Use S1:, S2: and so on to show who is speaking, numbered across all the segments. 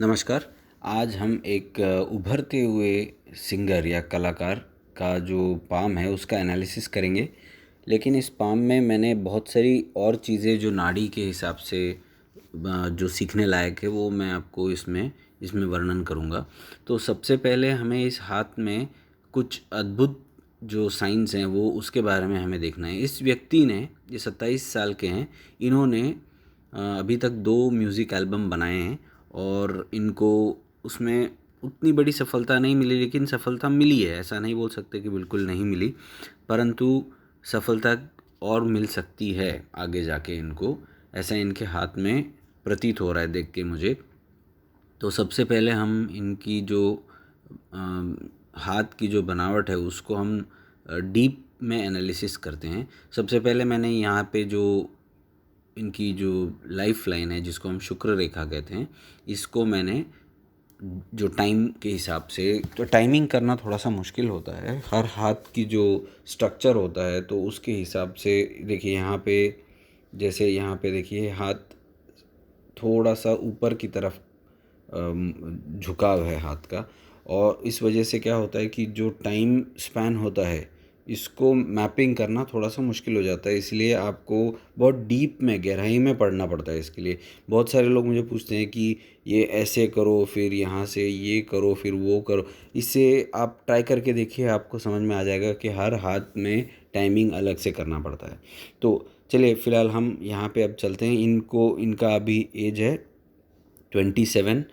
S1: नमस्कार। आज हम एक उभरते हुए सिंगर या कलाकार का जो पाम है उसका एनालिसिस करेंगे। लेकिन इस पाम में मैंने बहुत सारी और चीज़ें जो नाड़ी के हिसाब से जो सीखने लायक है वो मैं आपको इसमें इसमें वर्णन करूँगा। तो सबसे पहले हमें इस हाथ में कुछ अद्भुत जो साइंस हैं वो उसके बारे में हमें देखना है। इस व्यक्ति ने, ये 27 साल के हैं, इन्होंने अभी तक 2 म्यूज़िक एल्बम बनाए हैं और इनको उसमें उतनी बड़ी सफलता नहीं मिली, लेकिन सफलता मिली है। ऐसा नहीं बोल सकते कि बिल्कुल नहीं मिली, परंतु सफलता और मिल सकती है आगे जाके इनको, ऐसा इनके हाथ में प्रतीत हो रहा है देख के मुझे। तो सबसे पहले हम इनकी जो हाथ की जो बनावट है उसको हम डीप में एनालिसिस करते हैं। सबसे पहले मैंने यहाँ पे जो इनकी जो लाइफ लाइन है जिसको हम शुक्र रेखा कहते हैं, इसको मैंने जो टाइम के हिसाब से, तो टाइमिंग करना थोड़ा सा मुश्किल होता है, हर हाथ की जो स्ट्रक्चर होता है तो उसके हिसाब से देखिए यहाँ पे, जैसे यहाँ पे देखिए हाथ थोड़ा सा ऊपर की तरफ झुकाव है हाथ का, और इस वजह से क्या होता है कि जो टाइम स्पैन होता है इसको मैपिंग करना थोड़ा सा मुश्किल हो जाता है। इसलिए आपको बहुत डीप में, गहराई में पढ़ना पड़ता है इसके लिए। बहुत सारे लोग मुझे पूछते हैं कि ये ऐसे करो, फिर यहाँ से ये करो, फिर वो करो। इससे आप ट्राई करके देखिए, आपको समझ में आ जाएगा कि हर हाथ में टाइमिंग अलग से करना पड़ता है। तो चलिए फ़िलहाल हम यहाँ पे अब चलते हैं। इनका अभी एज है 27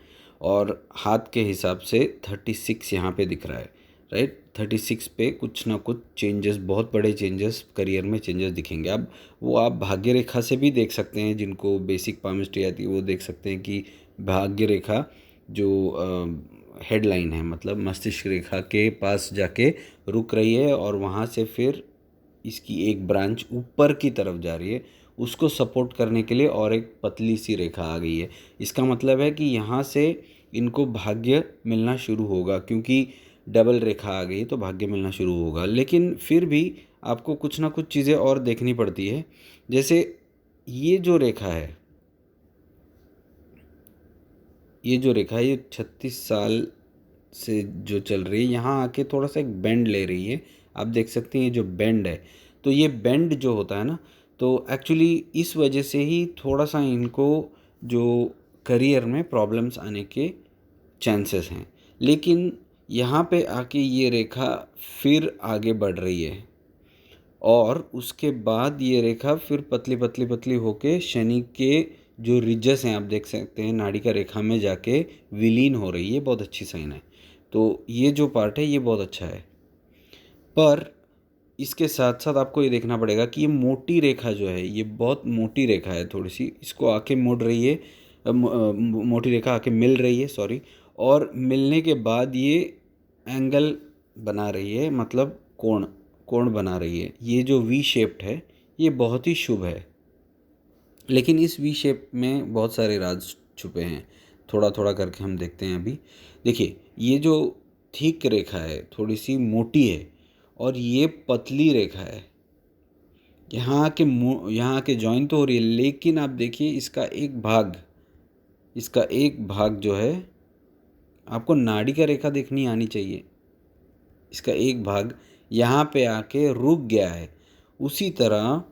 S1: और हाथ के हिसाब से 36 यहाँ पे दिख रहा है, राइट। 36 पे कुछ ना कुछ चेंजेस, बहुत बड़े चेंजेस, करियर में चेंजेस दिखेंगे। अब वो आप भाग्य रेखा से भी देख सकते हैं, जिनको बेसिक पामिस्ट्री आती है वो देख सकते हैं कि भाग्य रेखा जो हेडलाइन है, मतलब मस्तिष्क रेखा के पास जाके रुक रही है और वहाँ से फिर इसकी एक ब्रांच ऊपर की तरफ जा रही है। उसको सपोर्ट करने के लिए और एक पतली सी रेखा आ गई है। इसका मतलब है कि यहाँ से इनको भाग्य मिलना शुरू होगा, क्योंकि डबल रेखा आ गई तो भाग्य मिलना शुरू होगा। लेकिन फिर भी आपको कुछ ना कुछ चीज़ें और देखनी पड़ती है। जैसे ये जो रेखा है, ये 36 साल से जो चल रही है, यहाँ आके थोड़ा सा एक बेंड ले रही है। आप देख सकते हैं ये जो बेंड है, तो ये बेंड जो होता है ना, तो एक्चुअली इस वजह से ही थोड़ा सा इनको जो करियर में प्रॉब्लम्स आने के चांसेस हैं। लेकिन यहाँ पे आके ये रेखा फिर आगे बढ़ रही है और उसके बाद ये रेखा फिर पतली पतली पतली होके शनि के जो रिजस हैं, आप देख सकते हैं, नाड़ी का रेखा में जाके विलीन हो रही है। बहुत अच्छी साइन है। तो ये जो पार्ट है ये बहुत अच्छा है। पर इसके साथ साथ आपको ये देखना पड़ेगा कि ये मोटी रेखा जो है, ये बहुत मोटी रेखा है थोड़ी सी, इसको आके मुड़ रही है। मोटी रेखा आके मिल रही है, सॉरी, और मिलने के बाद ये एंगल बना रही है, मतलब कोण कोण बना रही है। ये जो वी शेप्ड है ये बहुत ही शुभ है। लेकिन इस वी शेप में बहुत सारे राज छुपे हैं। थोड़ा थोड़ा करके हम देखते हैं अभी। देखिए ये जो थिक रेखा है थोड़ी सी मोटी है, और ये पतली रेखा है। यहाँ आके जॉइन तो हो रही है, लेकिन आप देखिए इसका एक भाग जो है, आपको नाड़ी का रेखा देखनी आनी चाहिए। इसका एक भाग यहाँ पे आके रुक गया है। उसी तरह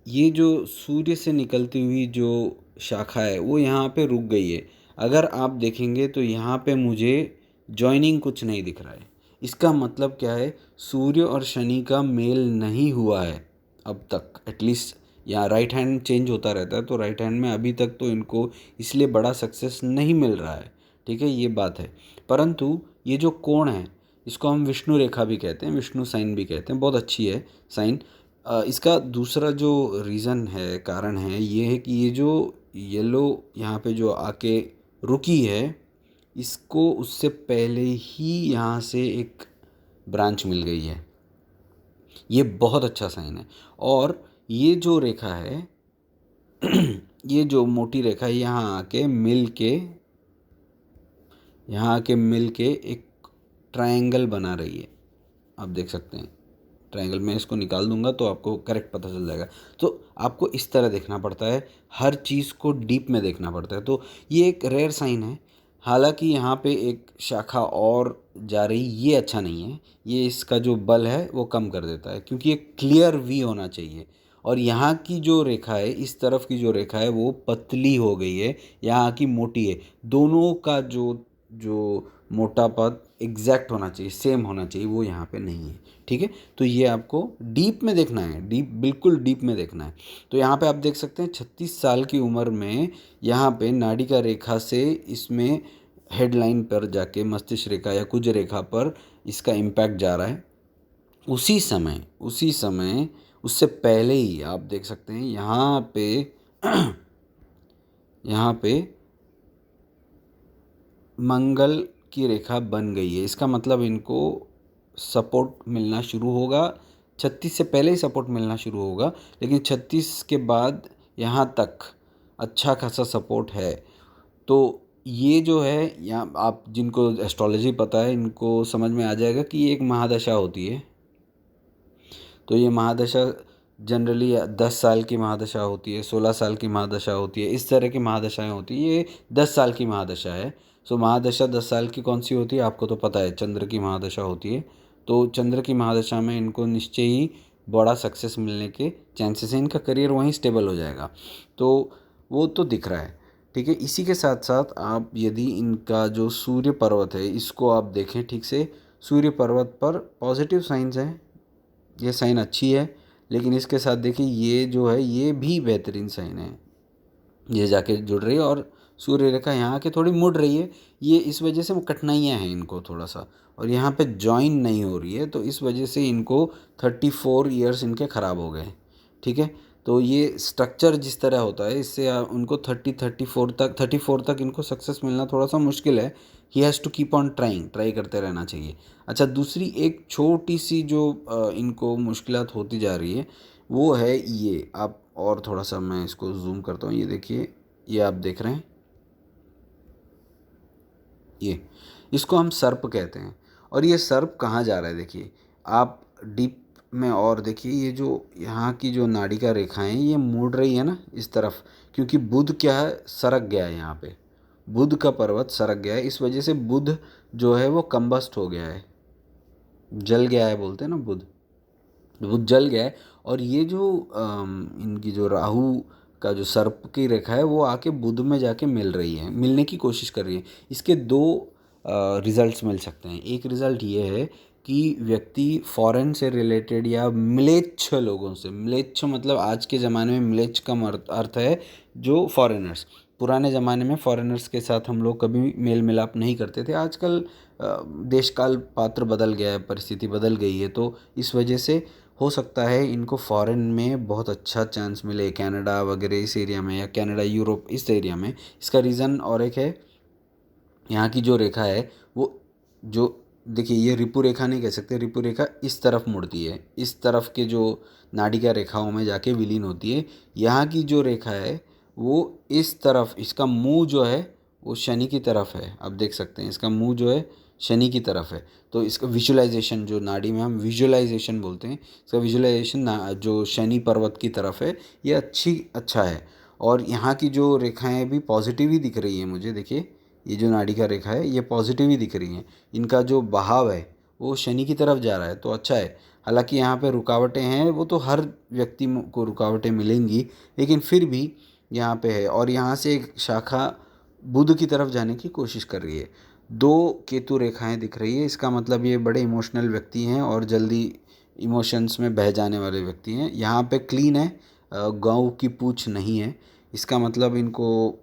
S1: ये जो सूर्य से निकलती हुई जो शाखा है वो यहाँ पे रुक गई है। अगर आप देखेंगे तो यहाँ पे मुझे जॉइनिंग कुछ नहीं दिख रहा है। इसका मतलब क्या है, सूर्य और शनि का मेल नहीं हुआ है अब तक, एटलीस्ट। यहाँ राइट हैंड चेंज होता रहता है, तो राइट हैंड में अभी तक तो इनको इसलिए बड़ा सक्सेस नहीं मिल रहा है, ठीक है, ये बात है। परंतु ये जो कोण है इसको हम विष्णु रेखा भी कहते हैं, विष्णु साइन भी कहते हैं। बहुत अच्छी है साइन। इसका दूसरा जो रीज़न है, कारण है, ये है कि ये जो येलो यहाँ पे जो आके रुकी है, इसको उससे पहले ही यहाँ से एक ब्रांच मिल गई है। ये बहुत अच्छा साइन है। और ये जो रेखा है ये जो मोटी रेखा है, यहाँ आके मिल के एक ट्रायंगल बना रही है। आप देख सकते हैं ट्रायंगल, मैं इसको निकाल दूंगा तो आपको करेक्ट पता चल जाएगा। तो आपको इस तरह देखना पड़ता है, हर चीज़ को डीप में देखना पड़ता है। तो ये एक रेयर साइन है। हालांकि यहाँ पे एक शाखा और जा रही, ये अच्छा नहीं है, ये इसका जो बल है वो कम कर देता है, क्योंकि ये क्लियर वी होना चाहिए। और यहाँ की जो रेखा है, इस तरफ की जो रेखा है वो पतली हो गई है, यहाँ की मोटी है। दोनों का जो जो मोटापा एग्जैक्ट होना चाहिए, सेम होना चाहिए, वो यहाँ पे नहीं है। ठीक है, तो ये आपको डीप में देखना है, डीप, बिल्कुल डीप में देखना है। तो यहाँ पे आप देख सकते हैं 36 साल की उम्र में यहाँ पे नाड़िका रेखा से इसमें हेडलाइन पर जाके मस्तिष्क रेखा या कुज रेखा पर इसका इम्पैक्ट जा रहा है। उसी समय उससे पहले ही आप देख सकते हैं यहाँ पे यहाँ पे मंगल की रेखा बन गई है। इसका मतलब इनको सपोर्ट मिलना शुरू होगा, 36 से पहले ही सपोर्ट मिलना शुरू होगा, लेकिन 36 के बाद यहाँ तक अच्छा खासा सपोर्ट है। तो ये जो है, यहाँ आप जिनको एस्ट्रोलॉजी पता है इनको समझ में आ जाएगा कि ये एक महादशा होती है। तो ये महादशा जनरली 10 साल की महादशा होती है, 16 साल की महादशा होती है, इस तरह की महादशाएं होती है। ये 10 साल की महादशा है। सो महादशा 10 साल की कौन सी होती है आपको तो पता है, चंद्र की महादशा होती है। तो चंद्र की महादशा में इनको निश्चय ही बड़ा सक्सेस मिलने के चांसेस हैं, इनका करियर वहीं स्टेबल हो जाएगा। तो वो तो दिख रहा है। ठीक है, इसी के साथ साथ आप यदि इनका जो सूर्य पर्वत है इसको आप देखें ठीक से, सूर्य पर्वत पर पॉजिटिव साइंस हैं, ये साइन अच्छी है। लेकिन इसके साथ देखिए ये जो है ये भी बेहतरीन साइन है, ये जाके जुड़ रही है और सूर्य रेखा यहाँ के थोड़ी मुड़ रही है। ये इस वजह से वो कठिनाइयाँ हैं इनको थोड़ा सा, और यहाँ पे जॉइन नहीं हो रही है, तो इस वजह से इनको 34 ईयर्स इनके ख़राब हो गए। ठीक है, तो ये स्ट्रक्चर जिस तरह होता है इससे उनको 34 तक इनको सक्सेस मिलना थोड़ा सा मुश्किल है। He has to keep on try करते रहना चाहिए। अच्छा, दूसरी एक छोटी सी जो इनको मुश्किलात होती जा रही है वो है ये, आप और थोड़ा सा मैं इसको जूम करता हूँ, ये देखिए, ये आप देख रहे हैं, ये इसको हम सर्प कहते हैं। और ये सर्प कहाँ जा रहा है देखिए, आप डीप में और देखिए, ये जो यहाँ की जो नाड़िका रेखाएं ये मुड़ रही है ना इस तरफ, क्योंकि बुध क्या है, सरक गया है यहाँ पे, बुध का पर्वत सरक गया है, इस वजह से बुध जो है वो कंबस्ट हो गया है, जल गया है, बोलते हैं ना बुध, बुध जल गया है। और ये जो इनकी जो राहु का जो सर्प की रेखा है वो आके बुध में जाके मिल रही है, मिलने की कोशिश कर रही है। इसके दो रिजल्ट्स मिल सकते हैं। एक रिज़ल्ट ये है कि व्यक्ति फॉरेन से रिलेटेड या म्लेच्छ लोगों से, म्लेच्छ मतलब आज के ज़माने में म्लेच्छ का अर्थ है जो फॉरेनर्स, पुराने ज़माने में फॉरेनर्स के साथ हम लोग कभी मेल मिलाप नहीं करते थे। आजकल देश काल पात्र बदल गया है, परिस्थिति बदल गई है, तो इस वजह से हो सकता है इनको फॉरेन में बहुत अच्छा चांस मिले, कनाडा वगैरह इस एरिया में, या कनाडा यूरोप इस एरिया में। इसका रीज़न और एक है, यहाँ की जो रेखा है वो जो देखिए, ये रिपु रेखा नहीं कह सकते, रिपु रेखा इस तरफ मुड़ती है, इस तरफ के जो नाड़िका रेखाओं में जाके विलीन होती है। यहाँ की जो रेखा है वो इस तरफ, इसका मुंह जो है वो शनि की तरफ है, आप देख सकते हैं इसका मुंह जो है शनि की तरफ है। तो इसका विजुअलाइजेशन, जो नाड़ी में हम विजुअलाइजेशन बोलते हैं, इसका विजुअलाइजेशन जो शनि पर्वत की तरफ है, ये अच्छा है। और यहाँ की जो रेखाएं भी पॉजिटिव ही दिख रही है मुझे, देखिए ये जो नाड़िका रेखा है ये पॉजिटिव ही दिख रही हैं, इनका जो बहाव है वो शनि की तरफ जा रहा है, तो अच्छा है। हालांकि यहाँ पे रुकावटें हैं, वो तो हर व्यक्ति को रुकावटें मिलेंगी, लेकिन फिर भी यहाँ पे है। और यहाँ से एक शाखा बुध की तरफ जाने की कोशिश कर रही है, दो केतु रेखाएं दिख रही है, इसका मतलब ये बड़े इमोशनल व्यक्ति हैं और जल्दी इमोशंस में बह जाने वाले व्यक्ति हैं। यहाँ पे क्लीन है, गौ की पूँछ नहीं है, इसका मतलब इनको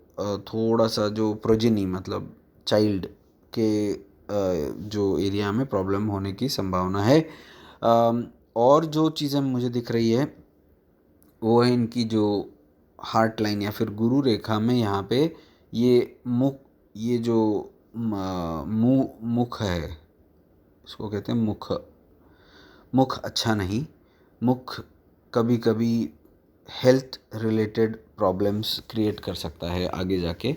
S1: थोड़ा सा जो प्रोजेनी मतलब चाइल्ड के जो एरिया में प्रॉब्लम होने की संभावना है। और जो चीज़ें मुझे दिख रही है वो है इनकी जो हार्ट लाइन या फिर गुरु रेखा में यहाँ पे ये मुख, ये जो मुख है, इसको कहते हैं मुख, मुख अच्छा नहीं, मुख कभी कभी हेल्थ रिलेटेड प्रॉब्लम्स क्रिएट कर सकता है आगे जाके,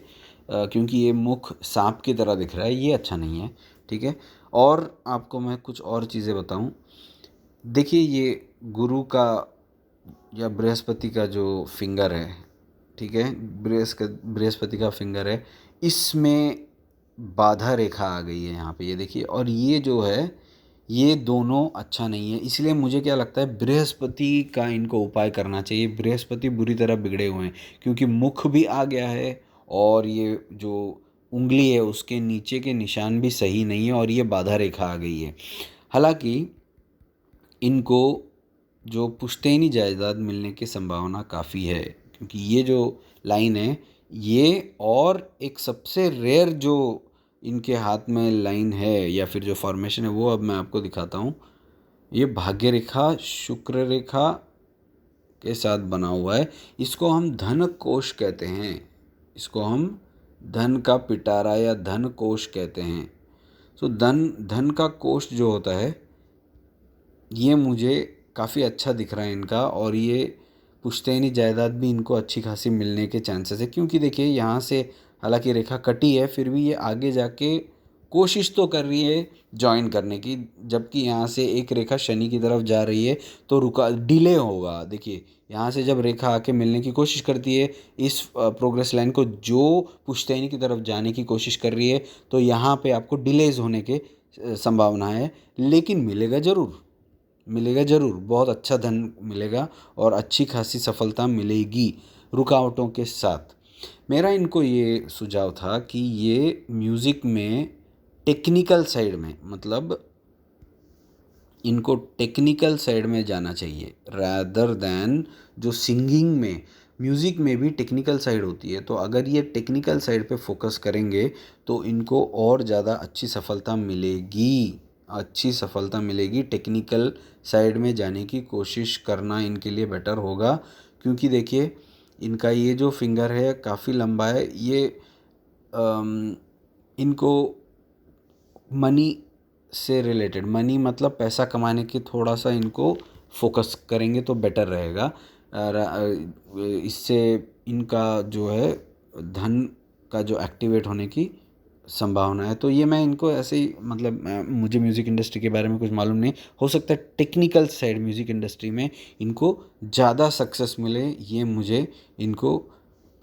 S1: क्योंकि ये मुख सांप की तरह दिख रहा है, ये अच्छा नहीं है। ठीक है, और आपको मैं कुछ और चीज़ें बताऊं, देखिए ये गुरु का या बृहस्पति का जो फिंगर है, ठीक है, बृहस्पति का फिंगर है, इसमें बाधा रेखा आ गई है यहाँ पे, ये देखिए। और ये जो है ये दोनों अच्छा नहीं है, इसलिए मुझे क्या लगता है बृहस्पति का इनको उपाय करना चाहिए। बृहस्पति बुरी तरह बिगड़े हुए हैं, क्योंकि मुख भी आ गया है और ये जो उंगली है उसके नीचे के निशान भी सही नहीं है और ये बाधा रेखा आ गई है। हालांकि इनको जो पुश्तैनी जायदाद मिलने की संभावना काफ़ी है, क्योंकि ये जो लाइन है ये, और एक सबसे रेयर जो इनके हाथ में लाइन है या फिर जो फॉर्मेशन है वो अब मैं आपको दिखाता हूँ। ये भाग्य रेखा शुक्र रेखा के साथ बना हुआ है। इसको हम धन कोश कहते हैं, इसको हम धन का पिटारा या धन कोश कहते हैं। तो धन धन का कोश जो होता है ये मुझे काफ़ी अच्छा दिख रहा है इनका, और ये पुश्तैनी जायदाद भी इनको अच्छी खासी मिलने के चांसेस है, क्योंकि देखिए यहाँ से हालांकि रेखा कटी है फिर भी ये आगे जाके कोशिश तो कर रही है ज्वाइन करने की, जबकि यहाँ से एक रेखा शनि की तरफ जा रही है तो रुका डिले होगा। देखिए यहाँ से जब रेखा आके मिलने की कोशिश करती है इस प्रोग्रेस लाइन को जो पुश्तैनी की तरफ जाने की कोशिश कर रही है, तो यहाँ पे आपको डिलेज होने के संभावना है, लेकिन मिलेगा ज़रूर, मिलेगा ज़रूर, बहुत अच्छा धन मिलेगा और अच्छी खासी सफलता मिलेगी रुकावटों के साथ। मेरा इनको ये सुझाव था कि ये म्यूज़िक में टेक्निकल साइड में, मतलब इनको टेक्निकल साइड में जाना चाहिए रादर दैन जो सिंगिंग में। म्यूज़िक में भी टेक्निकल साइड होती है, तो अगर ये टेक्निकल साइड पे फोकस करेंगे तो इनको और ज़्यादा अच्छी सफलता मिलेगी, अच्छी सफलता मिलेगी। टेक्निकल साइड में जाने की कोशिश करना इनके लिए बेटर होगा, क्योंकि देखिए इनका ये जो फिंगर है काफ़ी लंबा है, ये इनको मनी से रिलेटेड, मनी मतलब पैसा कमाने की थोड़ा सा इनको फोकस करेंगे तो बेटर रहेगा। इससे इनका जो है धन का जो एक्टिवेट होने की संभावना है। तो ये मैं इनको ऐसे ही, मतलब मुझे म्यूज़िक इंडस्ट्री के बारे में कुछ मालूम नहीं, हो सकता है टेक्निकल साइड म्यूज़िक इंडस्ट्री में इनको ज़्यादा सक्सेस मिले, ये मुझे इनको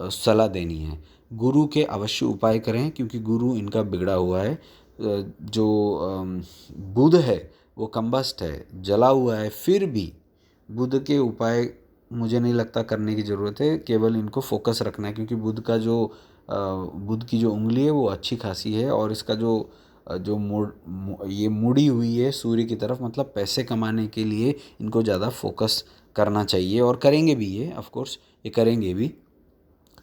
S1: सलाह देनी है। गुरु के अवश्य उपाय करें, क्योंकि गुरु इनका बिगड़ा हुआ है। जो बुध है वो कंबस्ट है, जला हुआ है, फिर भी बुध के उपाय मुझे नहीं लगता करने की ज़रूरत है, केवल इनको फोकस रखना है, क्योंकि बुध का जो बुध की जो उंगली है वो अच्छी खासी है, और इसका जो ये मुड़ी हुई है सूर्य की तरफ, मतलब पैसे कमाने के लिए इनको ज़्यादा फोकस करना चाहिए, और करेंगे भी ये, ऑफ कोर्स ये करेंगे भी।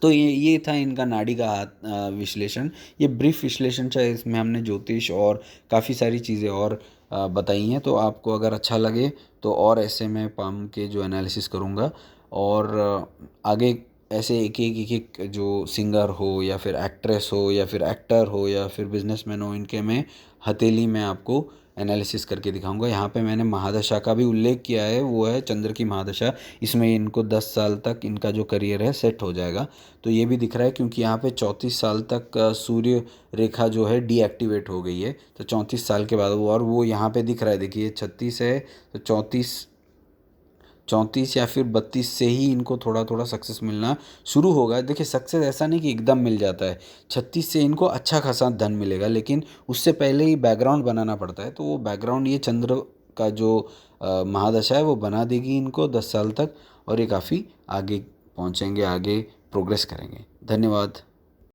S1: तो ये था इनका नाड़ी का हाथ विश्लेषण। ये ब्रीफ विश्लेषण है, इसमें हमने ज्योतिष और काफ़ी सारी चीज़ें और बताई हैं। तो आपको अगर अच्छा लगे तो और ऐसे मैं पाम के जो एनालिसिस करूँगा, और आगे ऐसे एक जो सिंगर हो या फिर एक्ट्रेस हो या फिर एक्टर हो या फिर बिजनेसमैन हो, इनके मैं हथेली में आपको एनालिसिस करके दिखाऊंगा। यहाँ पे मैंने महादशा का भी उल्लेख किया है, वो है चंद्र की महादशा। इसमें इनको 10 साल तक इनका जो करियर है सेट हो जाएगा। तो ये भी दिख रहा है, क्योंकि यहाँ पे 34 साल तक सूर्य रेखा जो है डीएक्टिवेट हो गई है, तो 34 साल के बाद वो, और वो यहाँ पे दिख रहा है, देखिए 36 है तो 34 या फिर 32 से ही इनको थोड़ा थोड़ा सक्सेस मिलना शुरू होगा। देखिए सक्सेस ऐसा नहीं कि एकदम मिल जाता है, 36 से इनको अच्छा खासा धन मिलेगा, लेकिन उससे पहले ही बैकग्राउंड बनाना पड़ता है। तो वो बैकग्राउंड ये चंद्र का जो महादशा है वो बना देगी इनको 10 साल तक, और ये काफ़ी आगे पहुँचेंगे, आगे प्रोग्रेस करेंगे। धन्यवाद।